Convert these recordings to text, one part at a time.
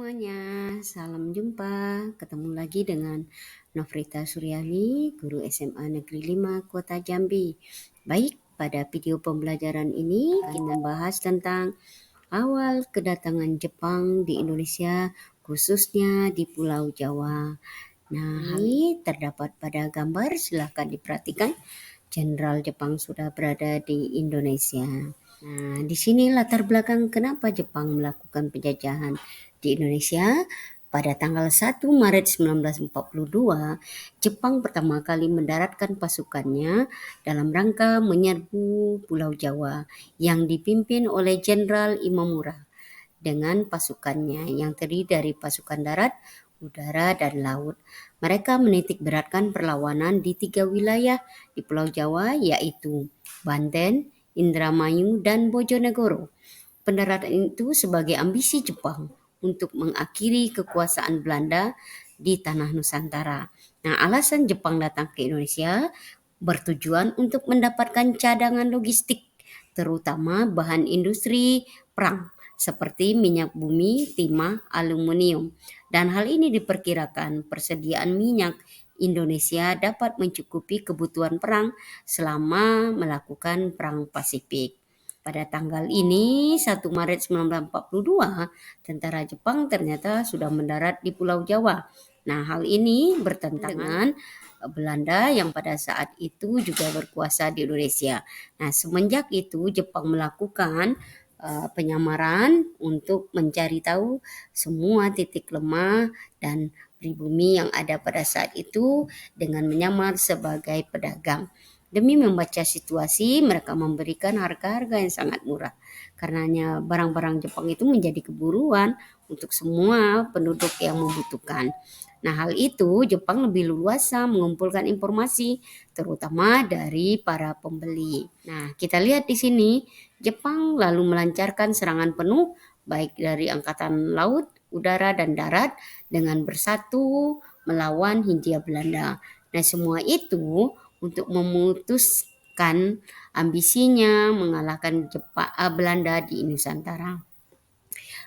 semuanya, salam jumpa. Ketemu lagi dengan Nofrita Suryani, guru SMA Negeri 5 Kota Jambi. Baik, pada video pembelajaran ini kita membahas tentang awal kedatangan Jepang di Indonesia, khususnya di Pulau Jawa. Nah, hal ini terdapat pada gambar, silahkan diperhatikan. Jenderal Jepang sudah berada di Indonesia. Nah, di sini latar belakang kenapa Jepang melakukan penjajahan di Indonesia. Pada tanggal 1 Maret 1942, Jepang pertama kali mendaratkan pasukannya dalam rangka menyerbu Pulau Jawa yang dipimpin oleh Jenderal Imamura dengan pasukannya yang terdiri dari pasukan darat, udara, dan laut. Mereka menitik beratkan perlawanan di 3 wilayah di Pulau Jawa, yaitu Banten, Indramayu, dan Bojonegoro. Pendaratan itu sebagai ambisi Jepang untuk mengakhiri kekuasaan Belanda di tanah Nusantara. Nah, alasan Jepang datang ke Indonesia bertujuan untuk mendapatkan cadangan logistik, terutama bahan industri perang seperti minyak bumi, timah, aluminium. Dan hal ini diperkirakan persediaan minyak Indonesia dapat mencukupi kebutuhan perang selama melakukan perang Pasifik. Pada tanggal ini, 1 Maret 1942, tentara Jepang ternyata sudah mendarat di Pulau Jawa. Nah, hal ini bertentangan dengan Belanda yang pada saat itu juga berkuasa di Indonesia. Nah, semenjak itu Jepang melakukan penyamaran untuk mencari tahu semua titik lemah dan pribumi yang ada pada saat itu dengan menyamar sebagai pedagang. Demi membaca situasi, mereka memberikan harga-harga yang sangat murah. Karenanya barang-barang Jepang itu menjadi keburuan untuk semua penduduk yang membutuhkan. Nah, hal itu Jepang lebih luasa mengumpulkan informasi, terutama dari para pembeli. Nah, kita lihat di sini, Jepang lalu melancarkan serangan penuh baik dari angkatan laut, udara, dan darat dengan bersatu melawan Hindia Belanda. Nah, semua itu untuk memutuskan ambisinya mengalahkan Belanda di Nusantara.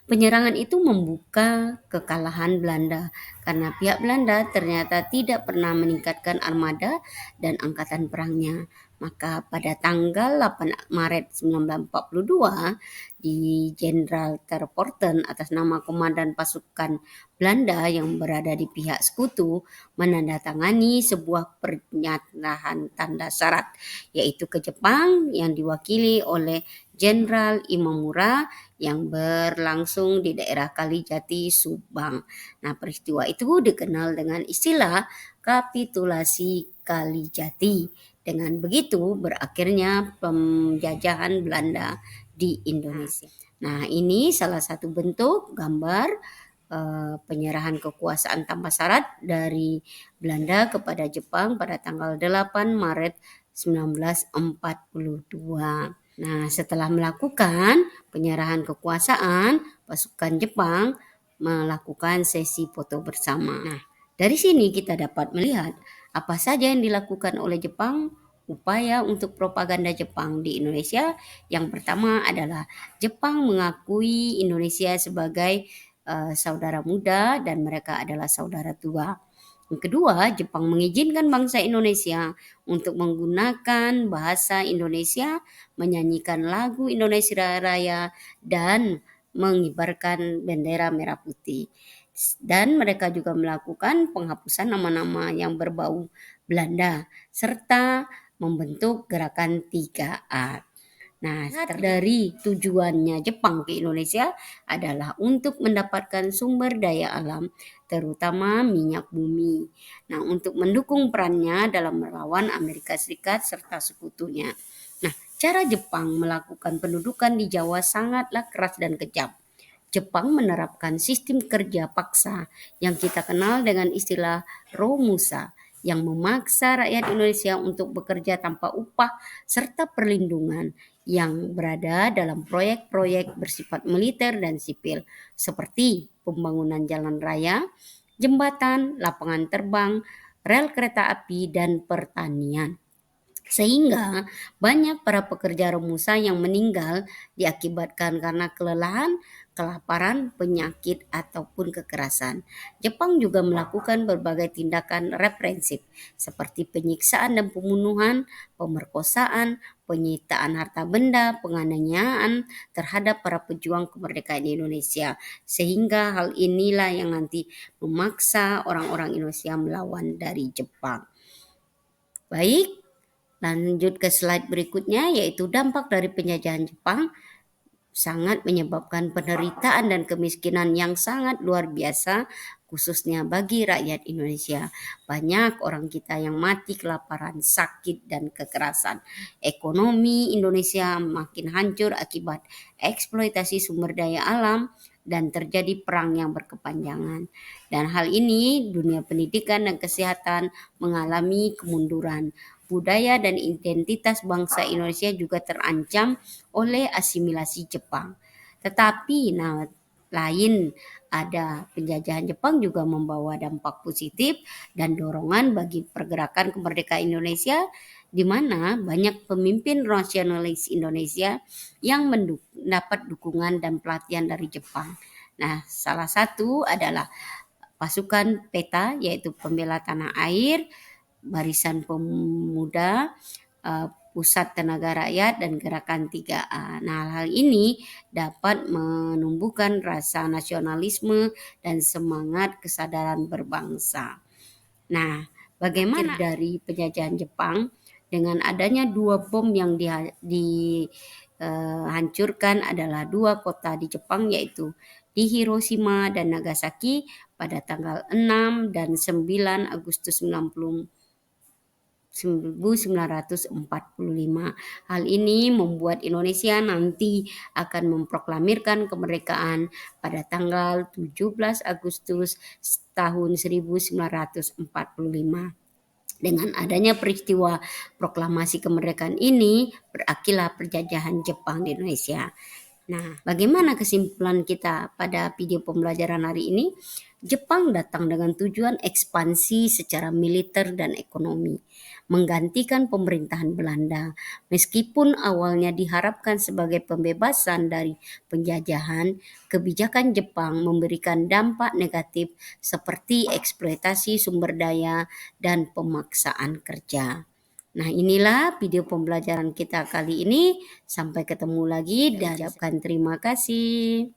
Penyerangan itu membuka kekalahan Belanda karena pihak Belanda ternyata tidak pernah meningkatkan armada dan angkatan perangnya. Maka pada tanggal 8 Maret 1942 di Jenderal Terpoorten atas nama Komandan Pasukan Belanda yang berada di pihak sekutu menandatangani sebuah pernyataan tanda syarat yaitu ke Jepang yang diwakili oleh Jenderal Imamura yang berlangsung di daerah Kalijati, Subang. Nah, peristiwa itu dikenal dengan istilah kapitulasi Kalijati. Dengan begitu berakhirnya penjajahan Belanda di Indonesia. Nah, ini salah satu bentuk gambar penyerahan kekuasaan tanpa syarat dari Belanda kepada Jepang pada tanggal 8 Maret 1942. Nah, setelah melakukan penyerahan kekuasaan, pasukan Jepang melakukan sesi foto bersama. Nah, dari sini kita dapat melihat apa saja yang dilakukan oleh Jepang, upaya untuk propaganda Jepang di Indonesia. Yang pertama adalah Jepang mengakui Indonesia sebagai saudara muda dan mereka adalah saudara tua. Yang kedua, Jepang mengizinkan bangsa Indonesia untuk menggunakan bahasa Indonesia, menyanyikan lagu Indonesia Raya, dan mengibarkan bendera merah putih. Dan mereka juga melakukan penghapusan nama-nama yang berbau Belanda, serta membentuk gerakan 3A. Nah, dari tujuannya Jepang ke Indonesia adalah untuk mendapatkan sumber daya alam, terutama minyak bumi. Nah, untuk mendukung perannya dalam melawan Amerika Serikat serta sekutunya. Nah, cara Jepang melakukan pendudukan di Jawa sangatlah keras dan kejam. Jepang menerapkan sistem kerja paksa yang kita kenal dengan istilah Romusa yang memaksa rakyat Indonesia untuk bekerja tanpa upah serta perlindungan yang berada dalam proyek-proyek bersifat militer dan sipil seperti pembangunan jalan raya, jembatan, lapangan terbang, rel kereta api, dan pertanian. Sehingga banyak para pekerja Romusa yang meninggal diakibatkan karena kelelahan, kelaparan, penyakit, ataupun kekerasan. Jepang juga melakukan berbagai tindakan represif seperti penyiksaan dan pembunuhan, pemerkosaan, penyitaan harta benda, penganiayaan terhadap para pejuang kemerdekaan Indonesia. Sehingga hal inilah yang nanti memaksa orang-orang Indonesia melawan dari Jepang. Baik, lanjut ke slide berikutnya, yaitu dampak dari penjajahan Jepang sangat menyebabkan penderitaan dan kemiskinan yang sangat luar biasa, khususnya bagi rakyat Indonesia. Banyak orang kita yang mati kelaparan, sakit, dan kekerasan. Ekonomi Indonesia makin hancur akibat eksploitasi sumber daya alam dan terjadi perang yang berkepanjangan. Dan hal ini dunia pendidikan dan kesehatan mengalami kemunduran. Budaya dan identitas bangsa Indonesia juga terancam oleh asimilasi Jepang. Tetapi lain ada penjajahan Jepang juga membawa dampak positif dan dorongan bagi pergerakan kemerdekaan Indonesia, di mana banyak pemimpin nasionalis Indonesia yang mendapat dukungan dan pelatihan dari Jepang. Nah, salah satu adalah pasukan PETA, yaitu Pembela Tanah Air, Barisan Pemuda, Pusat Tenaga Rakyat, dan Gerakan 3A. Nah, hal ini dapat menumbuhkan rasa nasionalisme dan semangat kesadaran berbangsa. Nah, bagaimana dari penjajahan Jepang dengan adanya 2 bom yang dihancurkan adalah 2 kota di Jepang, yaitu di Hiroshima dan Nagasaki pada tanggal 6 dan 9 Agustus 1945. Hal ini membuat Indonesia nanti akan memproklamirkan kemerdekaan pada tanggal 17 Agustus tahun 1945. Dengan adanya peristiwa proklamasi kemerdekaan ini, berakhirlah penjajahan Jepang di Indonesia. Nah, bagaimana kesimpulan kita pada video pembelajaran hari ini? Jepang datang dengan tujuan ekspansi secara militer dan ekonomi, menggantikan pemerintahan Belanda. Meskipun awalnya diharapkan sebagai pembebasan dari penjajahan, kebijakan Jepang memberikan dampak negatif seperti eksploitasi sumber daya dan pemaksaan kerja. Nah, inilah video pembelajaran kita kali ini. Sampai ketemu lagi dan ucapkan terima kasih.